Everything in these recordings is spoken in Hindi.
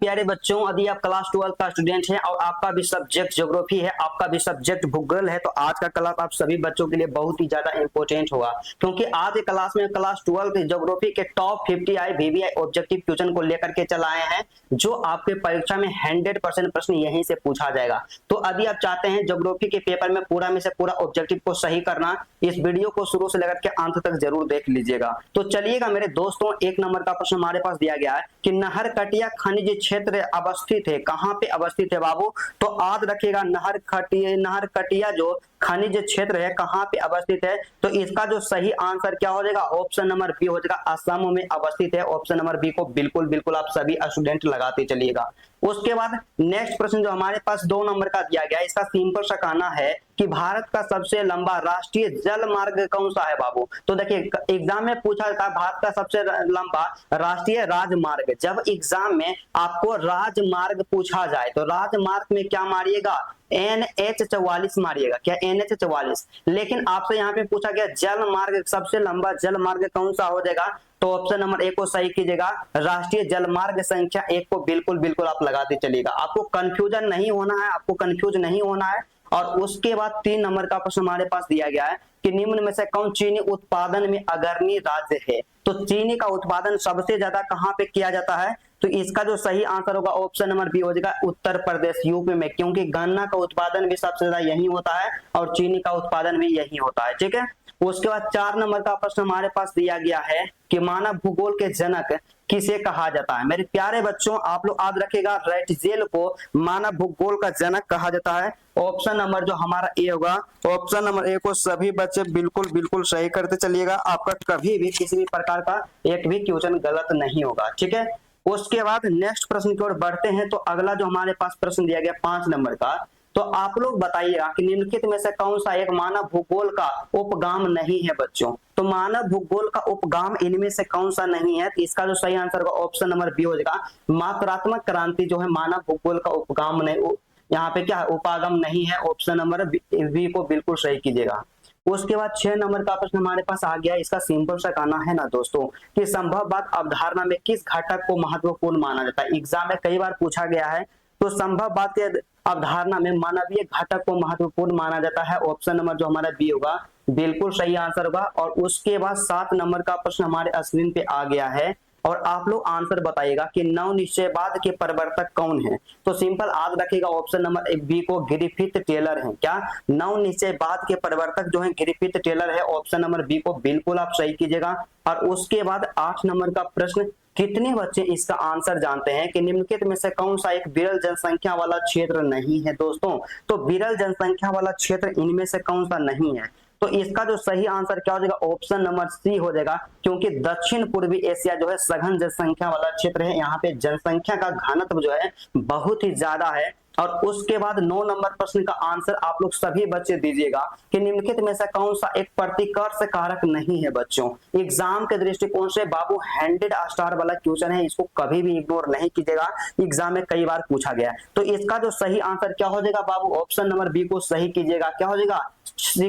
प्यारे बच्चों, यदि आप क्लास 12 का स्टूडेंट हैं और आपका भी सब्जेक्ट ज्योग्राफी है, आपका भी सब्जेक्ट भूगोल है, तो आज का क्लास आप सभी बच्चों के लिए बहुत ही ज्यादा इंपॉर्टेंट होगा। क्योंकि आज के क्लास में क्लास 12 के ज्योग्राफी के टॉप 50 आई वीवीआई ऑब्जेक्टिव क्वेश्चन को लेकर के चलाए हैं, जो आपके परीक्षा में 100% प्रश्न यहीं से पूछा जाएगा। तो यदि आप चाहते हैं ज्योग्राफी के पेपर में पूरा में से पूरा ऑब्जेक्टिव को सही करना, इस वीडियो को शुरू से लेकर के अंत तक जरूर देख लीजिएगा। तो चलिएगा मेरे दोस्तों, 1 नंबर का प्रश्न हमारे पास दिया गया है कि नहरकटिया खनिज क्षेत्र अवस्थित है। कहां पे अवस्थित है बाबू? तो याद रखिएगा, नहरकटिया जो खनिज क्षेत्र है कहां पे अवस्थित है, तो इसका जो सही आंसर क्या हो जाएगा? ऑप्शन नंबर बी हो जाएगा, असम में अवस्थित है। ऑप्शन नंबर बी को बिल्कुल बिल्कुल आप सभी स्टूडेंट लगाते चलिएगा। उसके बाद नेक्स्ट प्रश्न जो हमारे पास 2 नंबर का दिया गया है, इसका सिंपल सा कहना है कि भारत का सबसे लंबा राष्ट्रीय जल मार्ग कौन सा है बाबू? तो देखिए, एग्जाम में पूछा जाता है भारत का सबसे लंबा राष्ट्रीय राजमार्ग। जब एग्जाम में आपको राजमार्ग पूछा जाए तो राजमार्ग में क्या मारिएगा? NH44 मारिएगा। क्या? NH44। लेकिन आपसे यहाँ पे पूछा गया जल मार्ग, सबसे लंबा जल मार्ग कौन सा हो जाएगा? तो ऑप्शन नंबर ए को सही कीजिएगा, राष्ट्रीय जलमार्ग संख्या 1 को बिल्कुल बिल्कुल आप लगाते चलिएगा। आपको कंफ्यूजन नहीं होना है, आपको कंफ्यूज नहीं होना है। और उसके बाद 3 नंबर का प्रश्न हमारे पास दिया गया है कि निम्न में से कौन चीनी उत्पादन में अग्रणी राज्य है? तो चीनी का उत्पादन सबसे ज्यादा कहां पे किया जाता है? तो इसका जो सही आंसर होगा ऑप्शन नंबर बी हो जाएगा, उत्तर प्रदेश, यूपी में। क्योंकि गन्ना का उत्पादन भी सबसे ज्यादा यही होता है और चीनी का उत्पादन भी यही होता है। ठीक है। उसके बाद 4 नंबर का प्रश्न हमारे पास दिया गया है कि मानव भूगोल के जनक किसे कहा जाता है? मेरे प्यारे बच्चों, आप लोग याद रखेगा, रैटजेल को मानव भूगोल का जनक कहा जाता है। ऑप्शन नंबर जो हमारा ए होगा, ऑप्शन नंबर ए को सभी बच्चे बिल्कुल बिल्कुल सही करते चलिएगा। आपका कभी भी किसी भी प्रकार का एक भी क्वेश्चन गलत नहीं होगा। ठीक है। उसके बाद नेक्स्ट प्रश्न की ओर बढ़ते हैं। तो अगला जो हमारे पास प्रश्न दिया गया 5 नंबर का, तो आप लोग बताइएगा कि निम्नलिखित में से कौन सा एक मानव भूगोल का उपगाम नहीं है बच्चों? तो मानव भूगोल का उपगाम इनमें से कौन सा नहीं है? तो इसका जो सही आंसर होगा ऑप्शन नंबर बी हो जाएगा, मात्रात्मक क्रांति जो है मानव भूगोल का उपगाम नहीं, यहाँ पे क्या है? उपागम नहीं है। ऑप्शन नंबर बी को बिल्कुल सही कीजिएगा। उसके बाद 6 नंबर का प्रश्न हमारे पास आ गया। इसका सिंपल सा कहना है ना दोस्तों कि संभववाद अवधारणा में किस घटक को महत्वपूर्ण माना जाता है? एग्जाम में कई बार पूछा गया है। तो संभववाद के अवधारणा में मानवीय घटक को महत्वपूर्ण माना जाता है। ऑप्शन नंबर जो हमारा बी होगा बिल्कुल सही आंसर होगा। और उसके बाद 7 नंबर का प्रश्न हमारे स्क्रीन पे आ गया है और आप लोग आंसर बताइएगा कि नवनिश्चयवाद के प्रवर्तक कौन है? तो सिंपल याद रखिएगा, ऑप्शन नंबर बी को ग्रिफिथ टेलर है। क्या? नवनिश्चयवाद के प्रवर्तक जो है ग्रिफिथ टेलर है। ऑप्शन नंबर बी को बिल्कुल आप सही कीजिएगा। और उसके बाद 8 नंबर का प्रश्न, कितने बच्चे इसका आंसर जानते हैं कि निम्नलिखित में से कौन सा एक विरल जनसंख्या वाला क्षेत्र नहीं है दोस्तों? तो विरल जनसंख्या वाला क्षेत्र इनमें से कौन सा नहीं है? तो इसका जो सही आंसर क्या हो जाएगा? ऑप्शन नंबर सी हो जाएगा। क्योंकि दक्षिण पूर्वी एशिया जो है सघन जनसंख्या वाला क्षेत्र है। यहाँ पे जनसंख्या का घनत्व जो है बहुत ही ज्यादा है। और उसके बाद 9 नंबर प्रश्न का आंसर आप लोग सभी बच्चे दीजिएगा कि निम्नलिखित में से कौन सा एक प्रतिकर्ष कारक नहीं है बच्चों? एग्जाम के दृष्टिकोण से बाबू 100 स्टार वाला क्वेश्चन है, इसको कभी भी इग्नोर नहीं कीजिएगा। एग्जाम में कई बार पूछा गया है। तो इसका जो सही आंसर क्या हो जाएगा बाबू? ऑप्शन नंबर बी को सही कीजिएगा। क्या हो जाएगा?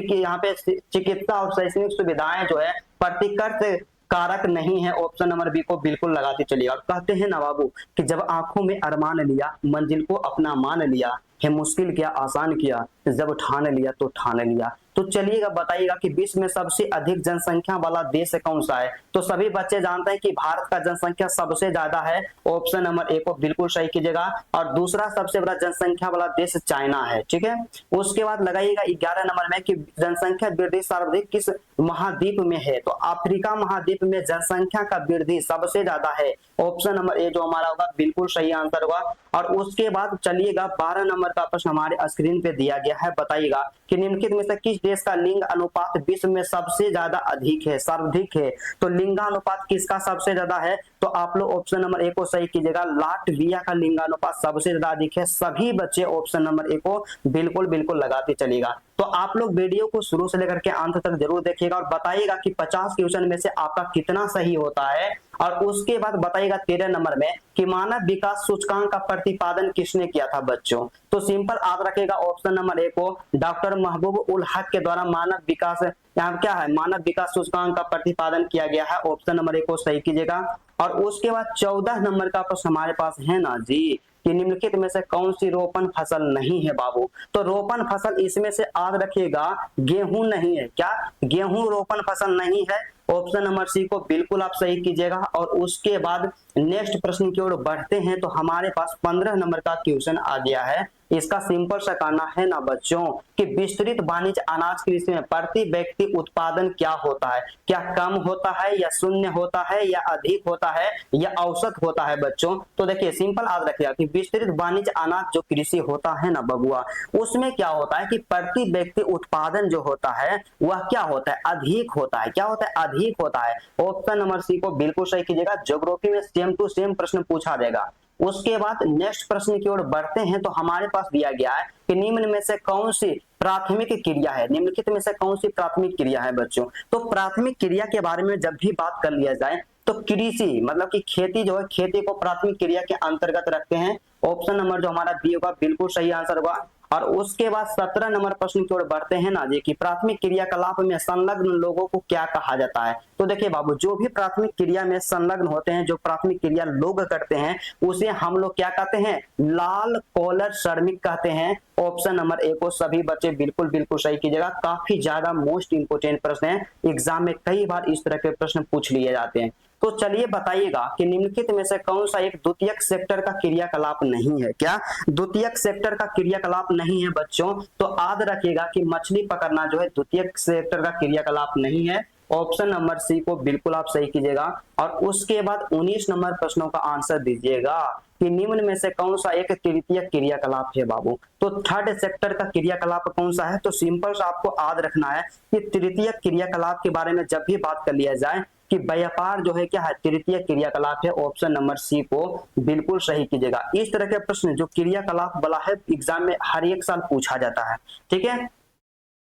यहाँ पे चिकित्सा और शैक्षणिक सुविधाएं जो है प्रतिकर्ष कारक नहीं है। ऑप्शन नंबर बी को बिल्कुल लगाते चलिए। और कहते हैं ना बाबू कि जब आंखों में अरमान लिया, मंजिल को अपना मान लिया, है मुश्किल क्या आसान किया, जब ठान लिया तो ठान लिया। तो चलिएगा बताइएगा कि विश्व में सबसे अधिक जनसंख्या वाला देश कौन सा है? तो सभी बच्चे जानते हैं कि भारत का जनसंख्या सबसे ज्यादा है। ऑप्शन नंबर ए को बिल्कुल सही कीजिएगा। और दूसरा सबसे बड़ा जनसंख्या वाला देश चाइना है। ठीक है। उसके बाद लगाइएगा 11 नंबर में कि जनसंख्या वृद्धि सर्वाधिक किस महाद्वीप में है? तो अफ्रीका महाद्वीप में जनसंख्या का वृद्धि सबसे ज्यादा है। ऑप्शन नंबर ए जो हमारा होगा बिल्कुल सही आंसर होगा। और उसके बाद चलिएगा 12 नंबर का प्रश्न हमारे स्क्रीन पे दिया गया है। बताइएगा कि निम्नलिखित में से किस देश का लिंग अनुपात विश्व में सबसे ज्यादा अधिक है, सर्वाधिक है? तो लिंगानुपात किसका सबसे ज्यादा है? तो आप लोग ऑप्शन नंबर ए को सही कीजिएगा, लाटविया का लिंगानुपात सबसे ज्यादा अधिक है। सभी बच्चे ऑप्शन नंबर ए को बिल्कुल बिल्कुल लगाते चलिएगा। तो आप लोग वीडियो को शुरू से लेकर के अंत तक जरूर देखिएगा और बताइएगा कि 50 क्वेश्चन में से आपका कितना सही होता है। और उसके बाद बताइएगा 13 नंबर में कि मानव विकास सूचकांक का प्रतिपादन किसने किया था बच्चों? तो सिंपल याद रखेगा, ऑप्शन नंबर ए को डॉक्टर महबूब उल हक के द्वारा मानव विकास, यहाँ क्या है, मानव विकास सूचकांक का प्रतिपादन किया गया है। ऑप्शन नंबर ए को सही कीजिएगा। और उसके बाद 14 नंबर का प्रश्न हमारे पास है ना जी कि निम्नलिखित में से कौन सी रोपण फसल नहीं है बाबू। तो रोपण फसल इसमें से याद रखिएगा गेहूं नहीं है। क्या गेहूं रोपण फसल नहीं है? ऑप्शन नंबर सी को बिल्कुल आप सही कीजिएगा। और उसके बाद नेक्स्ट प्रश्न की ओर बढ़ते हैं तो हमारे पास 15 नंबर का क्वेश्चन आ गया है। इसका सिंपल सा करना है ना बच्चों कि विस्तृत वाणिज्य अनाज कृषि में प्रति व्यक्ति उत्पादन क्या होता है? क्या कम होता है या शून्य होता है या अधिक होता है या औसत होता है बच्चों? तो देखिए सिंपल याद रखिएगा कि विस्तृत वाणिज्य अनाज जो कृषि होता है ना बबुआ, उसमें क्या होता है कि प्रति व्यक्ति उत्पादन जो होता है वह क्या होता है? अधिक होता है। क्या होता है? अधिक होता है। ऑप्शन नंबर सी को बिल्कुल सही कीजिएगा। ज्योग्राफी में सेम टू सेम प्रश्न पूछा जाएगा। उसके बाद नेक्स्ट प्रश्न की ओर बढ़ते हैं तो हमारे पास दिया गया है कि निम्न में से कौन सी प्राथमिक क्रिया है? निम्नलिखित में से कौन सी प्राथमिक क्रिया है बच्चों? तो प्राथमिक क्रिया के बारे में जब भी बात कर लिया जाए तो कृषि मतलब कि खेती जो है, खेती को प्राथमिक क्रिया के अंतर्गत रखते हैं। ऑप्शन नंबर जो हमारा बी होगा बिल्कुल सही आंसर होगा। और उसके बाद 17 नंबर प्रश्न की ओर बढ़ते हैं ना जी कि प्राथमिक क्रियाकलाप में संलग्न लोगों को क्या कहा जाता है? तो देखिए बाबू, जो भी प्राथमिक क्रिया में संलग्न होते हैं, जो प्राथमिक क्रिया लोग करते हैं, उसे हम लोग क्या कहते हैं? लाल कॉलर श्रमिक कहते हैं। ऑप्शन नंबर ए को सभी बच्चे बिल्कुल बिल्कुल सही कीजिएगा। काफी ज्यादा मोस्ट इंपोर्टेंट प्रश्न है, एग्जाम में कई बार इस तरह के प्रश्न पूछ लिए जाते हैं। तो चलिए बताइएगा कि निम्नलिखित में से कौन सा एक द्वितीयक सेक्टर का क्रियाकलाप नहीं है? क्या द्वितीयक सेक्टर का क्रियाकलाप नहीं है बच्चों? तो याद रखिएगा कि मछली पकड़ना जो है द्वितीयक सेक्टर का क्रियाकलाप नहीं है। ऑप्शन नंबर सी को बिल्कुल आप सही कीजिएगा। और उसके बाद 19 नंबर प्रश्नों का आंसर दीजिएगा कि निम्न में से कौन सा एक तृतीय क्रियाकलाप है बाबू? तो थर्ड सेक्टर का क्रियाकलाप कौन सा है? तो सिंपल सा आपको याद रखना है कि तृतीय क्रियाकलाप के बारे में जब भी बात कर लिया जाए कि व्यापार जो है क्या है? तृतीय क्रियाकलाप है। ऑप्शन नंबर सी को बिल्कुल सही कीजिएगा। इस तरह के प्रश्न जो क्रियाकलाप वाला है एग्जाम में हर एक साल पूछा जाता है। ठीक है,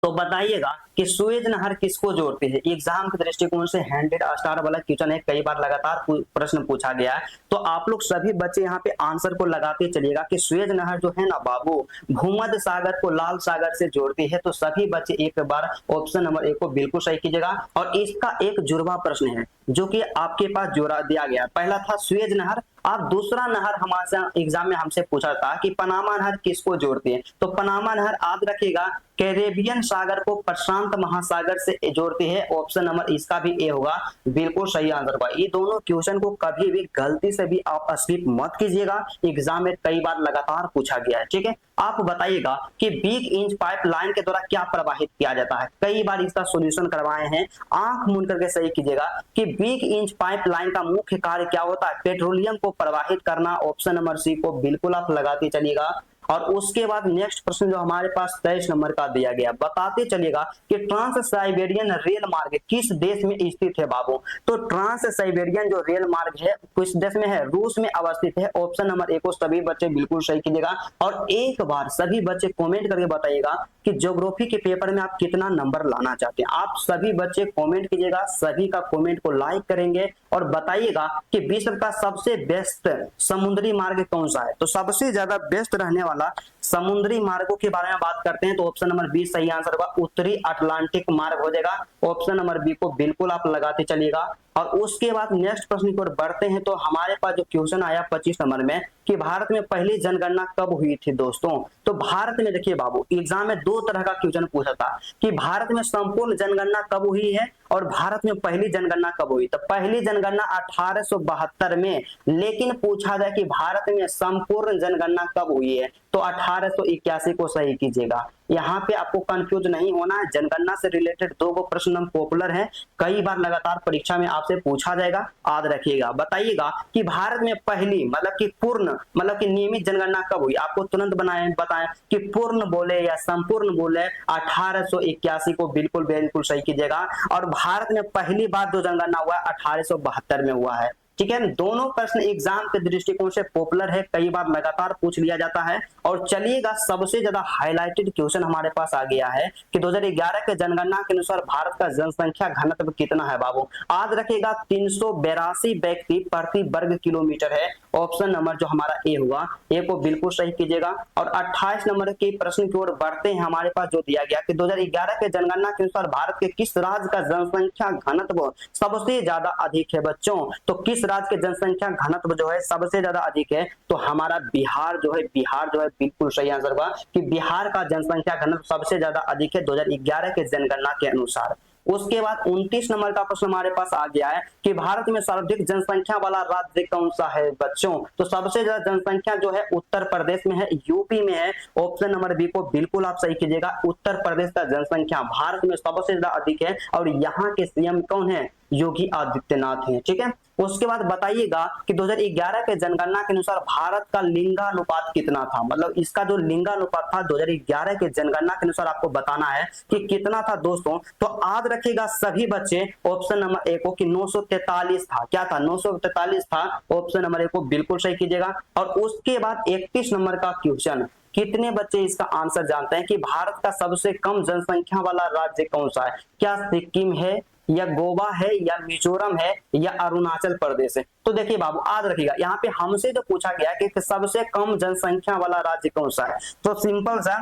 तो बताइएगा कि सुएज नहर किसको जोड़ती है? एग्जाम के दृष्टिकोण से 100 स्टार वाला क्वेश्चन है, कई बार लगातार प्रश्न पूछा गया है। तो आप लोग सभी बच्चे यहाँ पे आंसर को लगाते चलिएगा कि सुएज नहर जो है ना बाबू, भूमध्य सागर को लाल सागर से जोड़ती है। तो सभी बच्चे एक बार ऑप्शन नंबर ए को बिल्कुल सही कीजिएगा। और इसका एक जुड़वा प्रश्न है जो कि आपके पास जोड़ा दिया गया। पहला था सुएज नहर, अब दूसरा नहर हमारे एग्जाम में हमसे पूछा था कि पनामा नहर किसको जोड़ती है? तो पनामा नहर याद रखिएगा कैरेबियन सागर को प्रशांत महासागर से जोड़ती है। ऑप्शन नंबर इसका भी ए होगा, बिल्कुल सही आंसर होगा। ये दोनों क्वेश्चन को कभी भी गलती से भी आप स्किप मत कीजिएगा, एग्जाम में कई बार लगातार पूछा गया है। ठीक है, आप बताइएगा कि बिग इंच पाइपलाइन के द्वारा क्या प्रवाहित किया जाता है? कई बार इसका सॉल्यूशन करवाए हैं, आंख मूंद करके सही कीजिएगा कि बिग इंच पाइपलाइन का मुख्य कार्य क्या होता है? पेट्रोलियम को प्रवाहित करना। ऑप्शन नंबर सी को बिल्कुल आप लगाते चलिएगा। और उसके बाद नेक्स्ट प्रश्न जो हमारे पास 23 नंबर का दिया गया, बताते चलिएगा कि ट्रांस साइबेरियन रेल मार्ग किस देश में स्थित है बाबू? तो ट्रांस साइबेरियन जो रेल मार्ग है किस देश में है? रूस में अवस्थित है। ऑप्शन नंबर ए को सभी बच्चे बिल्कुल सही कीजिएगा। और एक बार सभी बच्चे कमेंट करके बताइएगा कि ज्योग्राफी के पेपर में आप कितना नंबर लाना चाहते हैं। आप सभी बच्चे कमेंट कीजिएगा, सभी का कमेंट को लाइक करेंगे और बताइएगा कि विश्व का सबसे बेस्ट समुद्री मार्ग कौन सा है? तो सबसे ज्यादा बेस्ट रहने वाला समुद्री मार्गों के बारे में बात करते हैं तो ऑप्शन नंबर बी सही आंसर होगा, उत्तरी अटलांटिक मार्ग हो जाएगा। ऑप्शन नंबर बी को बिल्कुल आप लगाते चलिएगा। और उसके बाद नेक्स्ट प्रश्न की ओर बढ़ते हैं तो हमारे पास जो क्वेश्चन आया 25 नंबर में कि भारत में पहली जनगणना कब हुई थी दोस्तों? तो भारत में देखिए बाबू, एग्जाम में दो तरह का क्वेश्चन पूछा था कि भारत में संपूर्ण जनगणना कब हुई है और भारत में पहली जनगणना कब हुई। तो पहली जनगणना 1872 में, लेकिन पूछा जाए कि भारत में संपूर्ण जनगणना कब हुई है तो 1881 को सही कीजिएगा। यहाँ पे आपको कंफ्यूज नहीं होना है। जनगणना से रिलेटेड दो गो प्रश्न पॉपुलर है, कई बार लगातार परीक्षा में आपसे पूछा जाएगा, याद रखिएगा। बताइएगा कि भारत में पहली मतलब कि पूर्ण मतलब कि नियमित जनगणना कब हुई? आपको तुरंत बताएं कि पूर्ण बोले या संपूर्ण बोले। 1881 को बिल्कुल बिल्कुल सही कीजिएगा। और भारत में पहली बार जो जनगणना हुआ 1872 में हुआ है। ठीक है, दोनों प्रश्न एग्जाम के दृष्टिकोण से पॉपुलर है, कई बार लगातार पूछ लिया जाता है। और चलिएगा सबसे ज्यादा हाईलाइटेड क्वेश्चन हमारे पास आ गया है कि 2011 के जनगणना के अनुसार भारत का जनसंख्या घनत्व कितना है बाबू? याद रखिएगा 382 व्यक्ति प्रति वर्ग किलोमीटर है। ऑप्शन नंबर जो हमारा ए हुआ, ए को बिल्कुल सही कीजिएगा। और 28 नंबर के प्रश्न की ओर बढ़ते हैं। हमारे पास जो दिया गया कि 2011 के जनगणना के अनुसार भारत के किस राज्य का जनसंख्या घनत्व सबसे ज्यादा अधिक है बच्चों? तो किस राज्य के जनसंख्या घनत्व जो है सबसे ज्यादा अधिक है? तो हमारा बिहार जो है बिल्कुल सही आंसर हुआ कि बिहार का जनसंख्या घनत्व सबसे ज्यादा अधिक है 2011 के जनगणना के अनुसार। उसके बाद 29 नंबर का प्रश्न हमारे पास आ गया है कि भारत में सर्वाधिक जनसंख्या वाला राज्य कौन सा है बच्चों? तो सबसे ज्यादा जनसंख्या जो है उत्तर प्रदेश में है, यूपी में है। ऑप्शन नंबर बी को बिल्कुल आप सही कीजिएगा। उत्तर प्रदेश का जनसंख्या भारत में सबसे ज्यादा अधिक है और यहाँ के सीएम कौन है? योगी आदित्यनाथ हैं। ठीक है, उसके बाद बताइएगा कि 2011 के जनगणना के अनुसार भारत का लिंगानुपात कितना था? मतलब इसका जो लिंगानुपात था 2011 के जनगणना के अनुसार आपको बताना है कि कितना था दोस्तों। तो याद रखिएगा सभी बच्चे ऑप्शन नंबर ए को कि 943 था। क्या था? 943 था। ऑप्शन नंबर ए को बिल्कुल सही कीजिएगा। और उसके बाद 31 नंबर का क्वेश्चन, कितने बच्चे इसका आंसर जानते हैं कि भारत का सबसे कम जनसंख्या वाला राज्य कौन सा है? क्या सिक्किम है या गोवा है या मिजोरम है या अरुणाचल प्रदेश है? तो देखिए बाबू याद रखिएगा, यहाँ पे हमसे जो पूछा गया कि सबसे कम जनसंख्या वाला राज्य कौन सा है, तो सिंपल सा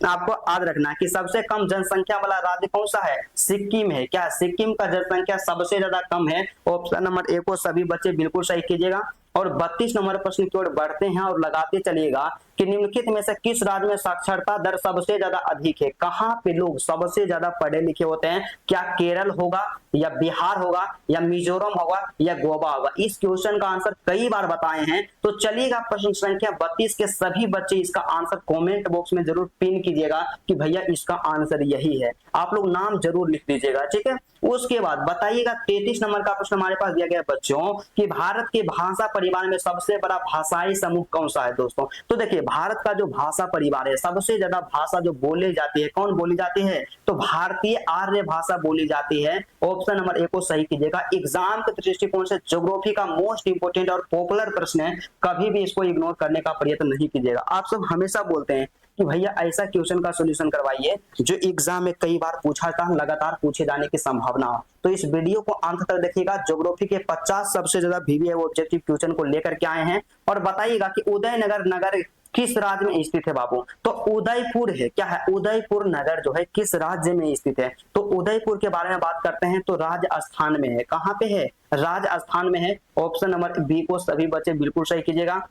आपको याद रखना है कि सबसे कम जनसंख्या वाला राज्य कौन सा है? सिक्किम है। क्या सिक्किम का जनसंख्या सबसे ज्यादा कम है? ऑप्शन नंबर ए को सभी बच्चे बिल्कुल सही कीजिएगा। और 32 नंबर प्रश्न की ओर बढ़ते हैं और लगाते चलिएगा कि निम्नलिखित में से किस राज्य में साक्षरता दर सबसे ज्यादा अधिक है? कहां पे लोग सबसे ज्यादा पढ़े लिखे होते हैं? क्या केरल होगा या बिहार होगा या मिजोरम होगा या गोवा होगा? इस क्वेश्चन का आंसर कई बार बताए हैं। तो चलिएगा प्रश्न संख्या 32 के सभी बच्चे इसका आंसर कमेंट बॉक्स में जरूर पिन कीजिएगा कि भैया इसका आंसर यही है। आप लोग नाम जरूर लिख दीजिएगा। ठीक है, उसके बाद बताइएगा 33 नंबर का प्रश्न हमारे पास दिया गया बच्चों कि भारत के भाषा परिवार में सबसे बड़ा भाषाई समूह कौन सा है दोस्तों? तो देखिए भारत का जो भाषा परिवार है, सबसे ज्यादा भाषा जो बोली जाती है, कौन बोली जाती है? तो भारतीय आर्य भाषा बोली जाती है। ऑप्शन नंबर ए को सही कीजिएगा। एग्जाम के दृष्टिकोण से ज्योग्राफी का मोस्ट इंपोर्टेंट और पॉपुलर प्रश्न है, कभी भी इसको इग्नोर करने का प्रयत्न नहीं कीजिएगा। आप सब हमेशा बोलते हैं कि भैया ऐसा क्वेश्चन का सॉल्यूशन करवाइए जो एग्जाम में कई बार पूछा था, लगातार पूछे जाने की संभावना हो। तो इस वीडियो को अंत तक देखिएगा। ज्योग्राफी के 50 सबसे ज्यादा वीवीआई ऑब्जेक्टिव क्वेश्चन को लेकर के आए हैं। और बताइएगा कि उदयनगर नगर किस राज्य में स्थित है बाबू? तो उदयपुर है। क्या है? उदयपुर नगर जो है किस राज्य में स्थित है? तो उदयपुर के बारे में बात करते हैं तो राजस्थान में है। कहां पे है? राजस्थान में है। ऑप्शन नंबर बी को सभी बच्चे बिल्कुल सही कीजिएगा।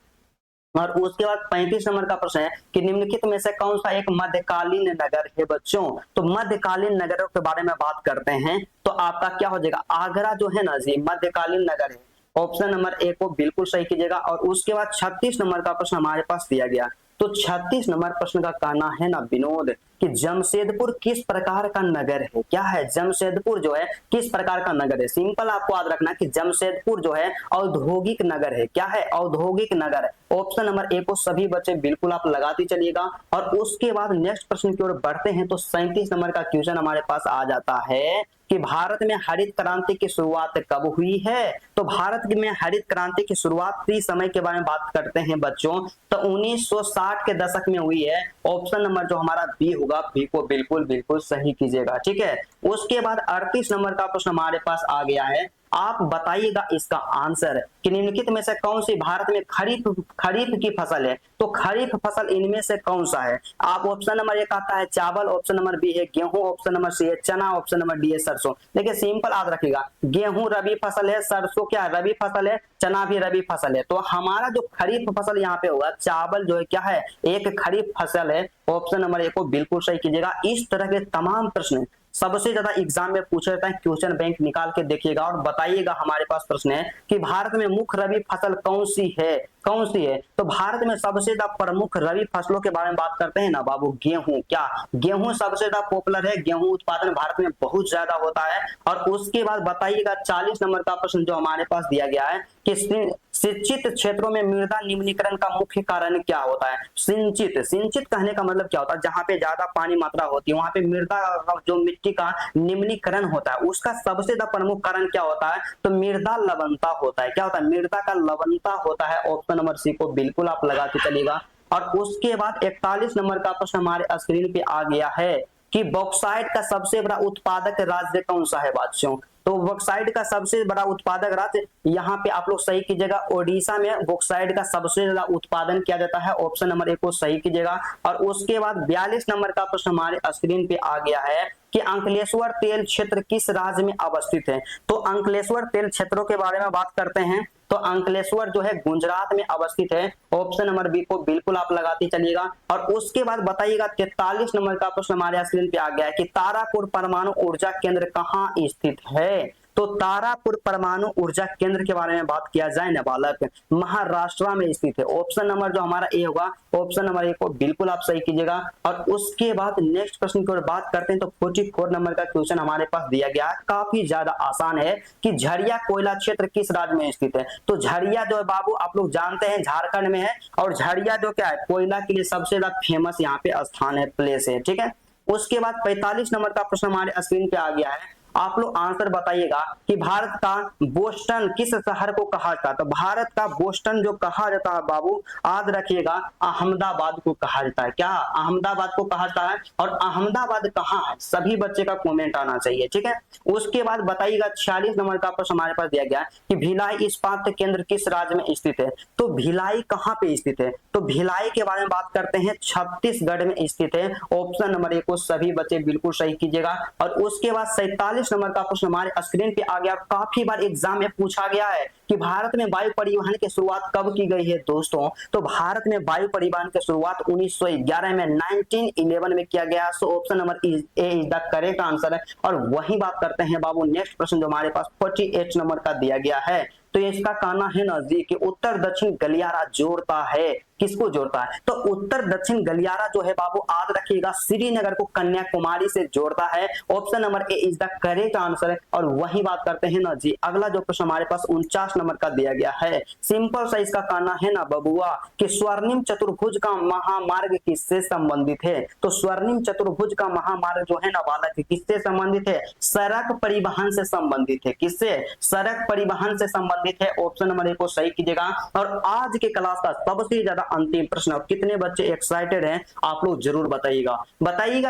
और उसके बाद 35 नंबर का प्रश्न है कि निम्नलिखित में से कौन सा एक मध्यकालीन नगर है बच्चों? तो मध्यकालीन नगरों के बारे में बात करते हैं तो आपका क्या हो जाएगा? आगरा जो है ना जी, मध्यकालीन नगर है। ऑप्शन नंबर ए को बिल्कुल सही कीजिएगा। और उसके बाद 36 नंबर का प्रश्न हमारे पास दिया गया। तो 36 नंबर प्रश्न का कहना है ना विनोद कि जमशेदपुर किस प्रकार का नगर है? क्या है? जमशेदपुर जो है किस प्रकार का नगर है? सिंपल आपको याद रखना कि जमशेदपुर जो है औद्योगिक नगर है। क्या है? औद्योगिक नगर। ऑप्शन नंबर ए को सभी बच्चे बिल्कुल आप लगाते चलिएगा। और उसके बाद नेक्स्ट प्रश्न की ओर बढ़ते हैं तो 37 नंबर का क्वेश्चन हमारे पास आ जाता है कि भारत में हरित क्रांति की शुरुआत कब हुई है? तो भारत में हरित क्रांति की शुरुआती समय के बारे में बात करते हैं बच्चों तो 1960 के दशक में हुई है। ऑप्शन नंबर जो हमारा बी होगा, बी को बिल्कुल बिल्कुल सही कीजिएगा। ठीक है, उसके बाद 38 नंबर का प्रश्न हमारे पास आ गया है। आप बताइएगा इसका आंसर कि निम्नलिखित में से कौन सी भारत में खरीफ की फसल है? तो खरीफ फसल इनमें से कौन सा है? आप ऑप्शन नंबर एक आता है चावल, ऑप्शन नंबर बी है गेहूं, ऑप्शन नंबर सी है चना, ऑप्शन नंबर डी है सरसों। देखिए सिंपल याद रखिएगा, गेहूं रबी फसल है, सरसों क्या रबी फसल है, चना भी रबी फसल है। तो हमारा जो खरीफ फसल यहाँ पे होगा, चावल जो है क्या है? एक खरीफ फसल है। ऑप्शन नंबर ए को बिल्कुल सही कीजिएगा। इस तरह के तमाम प्रश्न सबसे ज्यादा एग्जाम में पूछा जाता है, क्वेश्चन बैंक निकाल के देखिएगा और बताइएगा। हमारे पास प्रश्न है कि भारत में मुख्य रबी फसल कौन सी है? कौन सी है? तो भारत में सबसे ज्यादा प्रमुख रबी फसलों के बारे में बात करते हैं ना बाबू, गेहूं। क्या गेहूं सबसे ज्यादा पॉपुलर है? गेहूं उत्पादन भारत में बहुत ज्यादा होता है। और उसके बाद बताइएगा 40 नंबर का प्रश्न जो हमारे पास दिया गया है कि सिंचित क्षेत्रों में मृदा निम्नीकरण का मुख्य कारण क्या होता है? सिंचित कहने का मतलब क्या होता है? जहां पे ज्यादा पानी मात्रा होती है वहां पे मृदा जो मिट्टी का निम्नीकरण होता है उसका सबसे ज्यादा प्रमुख कारण क्या होता है? तो मृदा लवणता होता है। क्या होता है? मृदा का लवणता होता है। ऑप्शन नंबर सी को बिल्कुल आप लगाते चलिएगा। और उसके बाद 41 नंबर का प्रश्न हमारे स्क्रीन पे आ गया है कि बॉक्साइट का सबसे बड़ा उत्पादक राज्य कौन सा है बच्चों? तो बॉक्साइट का सबसे बड़ा उत्पादक राज्य यहाँ पे आप लोग सही कीजिएगा, ओडिशा में बॉक्साइट का सबसे ज्यादा उत्पादन किया जाता है। ऑप्शन नंबर ए को सही कीजिएगा। और उसके बाद 42 नंबर का प्रश्न हमारे स्क्रीन पे आ गया है कि अंकलेश्वर तेल क्षेत्र किस राज्य में अवस्थित है? तो अंकलेश्वर तेल क्षेत्रों के बारे में बात करते हैं तो अंकलेश्वर जो है गुजरात में अवस्थित है। ऑप्शन नंबर बी को बिल्कुल आप लगाते चलिएगा। और उसके बाद बताइएगा 43 नंबर का प्रश्न हमारे स्क्रीन पे आ गया है कि तारापुर परमाणु ऊर्जा केंद्र कहाँ स्थित है। तो तारापुर परमाणु ऊर्जा केंद्र के बारे में बात किया जाए ना बालक, महाराष्ट्र में स्थित है। ऑप्शन नंबर जो हमारा ए होगा, ऑप्शन नंबर ए को बिल्कुल आप सही कीजिएगा। और उसके बाद नेक्स्ट प्रश्न की ओर बात करते हैं तो 44 नंबर का क्वेश्चन हमारे पास दिया गया है, काफी ज्यादा आसान है कि झरिया कोयला क्षेत्र किस राज्य में स्थित है। तो झरिया जो है बाबू आप लोग जानते हैं झारखंड में है, और झरिया जो क्या है कोयला के लिए सबसे ज्यादा फेमस यहाँ पे स्थान है, प्लेस है, ठीक है। उसके बाद 45 नंबर का प्रश्न हमारे स्क्रीन पे आ गया है। आप लोग आंसर बताइएगा कि भारत का बोस्टन किस शहर को कहा जाता है। तो भारत का बोस्टन जो कहा जाता है बाबू, याद रखिएगा अहमदाबाद को कहा जाता है। क्या अहमदाबाद को कहा जाता है? और अहमदाबाद कहाँ है, सभी बच्चे का कमेंट आना चाहिए, ठीक है। उसके बाद बताइएगा 46 नंबर का प्रश्न हमारे पास दिया गया कि भिलाई इस्पात केंद्र किस राज्य में स्थित है। तो भिलाई कहाँ पे स्थित है? तो भिलाई के बारे में बात करते हैं, छत्तीसगढ़ में स्थित है। ऑप्शन नंबर ए को सभी बच्चे बिल्कुल सही कीजिएगा। और उसके बाद 47 नंबर का प्रश्न हमारे स्क्रीन पे आ गया, काफी बार एग्जाम में पूछा गया है कि भारत में वायु परिवहन की शुरुआत कब की गई है दोस्तों। तो भारत में वायु परिवहन की शुरुआत 1911 में 1911 में किया गया। So option number A is the correct answer है। और वही बात करते हैं बाबू नेक्स्ट प्रश्न जो हमारे पास 48 नंबर का दिया गया है। तो इसका कहना है नजदीक कि उत्तर दक्षिण गलियारा जोड़ता है, किसको जोड़ता है? तो उत्तर दक्षिण गलियारा जो है बाबू याद रखिएगा श्रीनगर को कन्याकुमारी से जोड़ता है। Option number A is the correct answer है। और वही बात करते हैं ना जी, अगला जो प्रश्न हमारे पास 49 नंबर का दिया गया है, सिंपल सा इसका कहना है ना बबुआ कि स्वर्णिम चतुर्भुज का महामार्ग किससे संबंधित है। तो स्वर्णिम चतुर्भुज का महामार्ग जो है ना बालक किससे संबंधित है? सड़क परिवहन से संबंधित है। किससे? सड़क परिवहन से संबंधित है। ऑप्शन नंबर ए को सही कीजिएगा। और आज के क्लास का सबसे ज्यादा अंतिम प्रश्न, कितने बच्चे एक्साइटेड हैं आप लोग जरूर बताइएगा।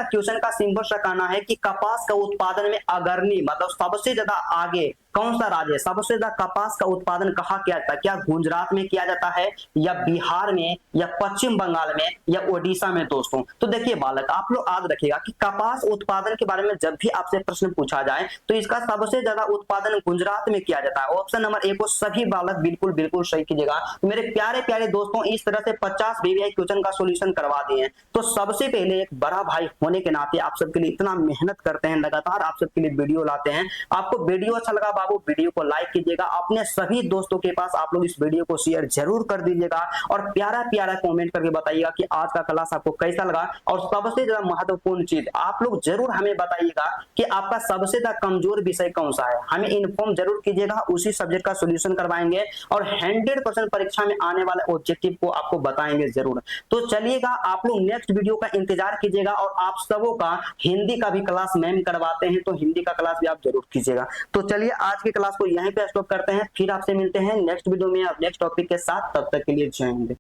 क्वेश्चन का सिंपल सा कहना है कि कपास का उत्पादन में अग्रणी मतलब सबसे ज्यादा आगे कौन सा राज्य है? सबसे ज्यादा कपास का उत्पादन कहाँ किया जाता है? क्या गुजरात में किया जाता है, या बिहार में, या पश्चिम बंगाल में, या ओडिशा में दोस्तों? तो देखिए बालक आप लोग याद रखिएगा कि कपास उत्पादन के बारे में जब भी आपसे प्रश्न पूछा जाए तो इसका सबसे ज्यादा उत्पादन गुजरात में किया जाता है। ऑप्शन नंबर ए को सभी बालक बिल्कुल बिल्कुल सही कीजिएगा। मेरे प्यारे प्यारे दोस्तों इस तरह से 50 वीवीआई क्वेश्चन का सोल्यूशन करवा दिए हैं। तो सबसे पहले एक बड़ा भाई होने के नाते आप सबके लिए इतना मेहनत करते हैं, लगातार आप सबके लिए वीडियो लाते हैं। आपको वीडियो अच्छा लगा बाबू वीडियो को लाइक कीजिएगा, अपने सभी दोस्तों के पास आप लोग इस वीडियो को शेयर जरूर कर दीजिएगा। और प्यारा प्यारा कमेंट करके बताइएगा कि आज का क्लास आपको कैसा लगा। और सबसे ज्यादा महत्वपूर्ण चीज आप लोग जरूर हमें बताइएगा कि आपका सबसे ज्यादा कमजोर विषय कौन सा है, हमें इन्फॉर्म जरूर कीजिएगा, उसी सब्जेक्ट का सोल्यूशन करवाएंगे और 100% परीक्षा में आने वाले ऑब्जेक्टिव को आपको बताएंगे जरूर। तो चलिएगा आप लोग नेक्स्ट वीडियो का इंतजार कीजिएगा। और आप सबों का हिंदी का भी क्लास मैम करवाते हैं, तो हिंदी का क्लास भी आप जरूर कीजिएगा। तो चलिए आज की क्लास को यहीं पे स्टॉप करते हैं, फिर आपसे मिलते हैं नेक्स्ट वीडियो में नेक्स्ट टॉपिक के साथ। तब तक के लिए जय हिंद।